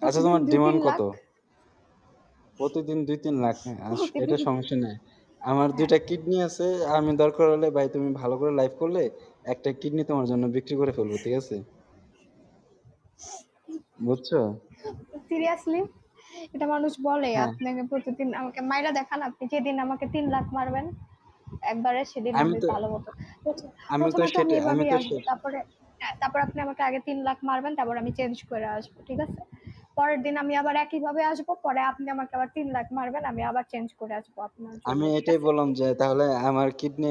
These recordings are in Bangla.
আচ্ছা প্রতিদিন তোমার ডিমান্ড ২-৩ কত? লাখ। প্রতিদিন ২-৩ লাখ? হ্যাঁ, এটা প্রতিদিন সমস্যা নাই। আমার ২ হ্যাঁ, টা কিডনি আছে। আমি দরকার হলে ভাই তুমি ভালো করে লাইফ করলে একটা কিডনি তোমার জন্য বিক্রি করে ফেলবো। ঠিক আছে? বুঝছো? সিরিয়াসলি? এটা মানুষ বলে? হ্যাঁ, আপনাকে প্রতিদিন আমাকে মাইরা দেখান, আপনি যেদিন আমাকে ৩ লাখ মারবেন একবারে, সেদিন আমি আমি তো ভালো মতো আমি তো ১ম এ তো আমি সেটাই আমি এভাবেই তো আসবো। তারপরে তারপর আপনি আমাকে আগে ৩ লাখ মারবেন, তারপর আমি চেঞ্জ করে আসবো। ঠিক আছে? পরের দিন আমি আবার একইভাবে আসবো। পরে আপনি আমাকে আবার ৩ লাখ মারবেন, আমি আবার চেঞ্জ করে আসবো আপনার জন্য। আমি ঠিক এটাই আছে? বললাম যে তাহলে আমার কিডনি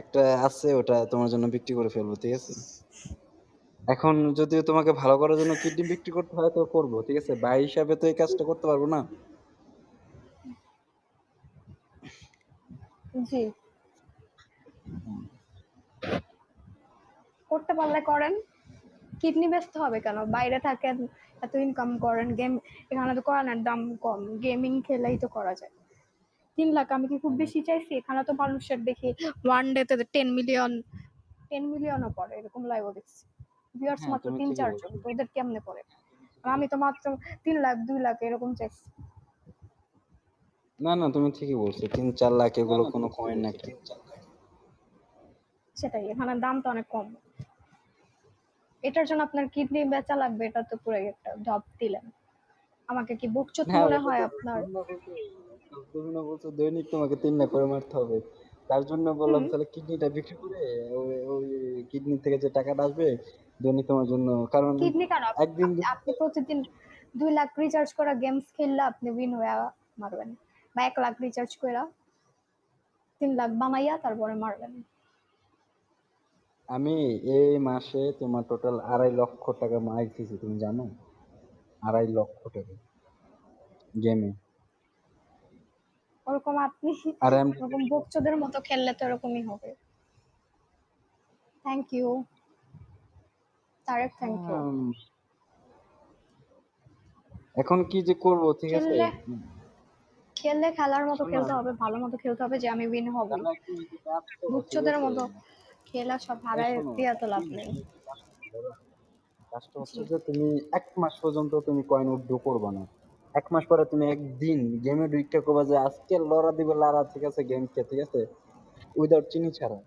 একটা আছে ওটা তোমার জন্য বিক্রি করে ফেলবো। ঠিক আছে? এখন যদিও তোমাকে ভালো করার জন্য কিডনি বিক্রি করতে হয় তো করব। ঠিক আছে? ভাই হিসাবে তো এই কাজটা করতে পারব না। জি, হুম। করতে পারলে করেন। কিডনি বেচতে হবে কেন? বাইরে থাকেন, এত ইনকাম করেন, এখানে তো করানোর দাম কম। গেমিং খেলেই তো করা যায়। ৩ লাখ আমি কি খুব হ্যাঁ, বেশি চাইছি? এখানে তো মানুষের দেখি ওয়ান ডে তে 10 মিলিয়ন, 10 মিলিয়নও পড়ে এরকম লাইভও দেখছি। ভিউয়ার্স হ্যাঁ, মাত্র তুমি ঠিকই ৩-৪ জন। বলছো। তো ওদের কেমনে পড়ে? আর আমি তো মাত্র ৩ লাখ ২ লাখ এরকম চাইছি। না, না তুমি ঠিকই বলছো। ৩-৪ লাখ এগুলো কোনো কয়েন না একটা। সেটাই, এখানে দাম তো অনেক কম। এটার জন্য আপনার কিডনি বেচা লাগবে, এটা তো পুরো একটা জব দিলেন। আমাকে কি বুকচুত হ্যাঁ, মনে ওটা হয় তো আপনার? তুমি না বলছো দৈনিক তোমাকে ৩ লাখ করে মারতে হবে। তার জন্য বললাম হুম। তাহলে কিডনিটা বিক্রি করে ওই কিডনি থেকে যে টাকাটা আসবে দৈনিক তোমার জন্য কারণ কিডনি কেন? একদিন আপনি প্রতিদিন ২ লাখ রিচার্জ করা গেমস খেললে আপনি উইন হইয়া মারবেন। বা ১ লাখ রিচার্জ কইরা ৩ লাখ বানাইয়া তারপরে মারবেন। আমি এই মাসে তোমার টোটাল ২.৫ লক্ষ টাকা মাইর খাইছি তুমি জানো? ২.৫ লক্ষ টাকা গেমে। ওরকম আপনি আর এমনি ওরকম বকচোদের মতো খেললে তো এরকমই হবে। Thank you. Tarek, thank you. হ্যাঁ, এখন কি যে করব ঠিক আছে? খেললে খেললে খেলার মতো শোনো খেলতে হবে, ভালো মতো খেলতে হবে যে আমি উইন হবই। তাহলে একটা কাজ করো ঠিক বুকচোদের আছে? মতো খেলা সব এই হারায় শোনো দিয়া তো লাভ তুমি নেই। তুমি একটা কাজ করো দাদা। কাজটা জি। হচ্ছে যে তুমি ১ মাস পর্যন্ত তুমি কয়েন উইথড্র করবা না। ১ মাস পরে তুমি একদিন গেমে ঢুইকা কবা যে আজকে লড়া দিবে লড়া ঠিক আছে গেম কে ঠিক আছে? উইথআউট চিনি ছাড়া।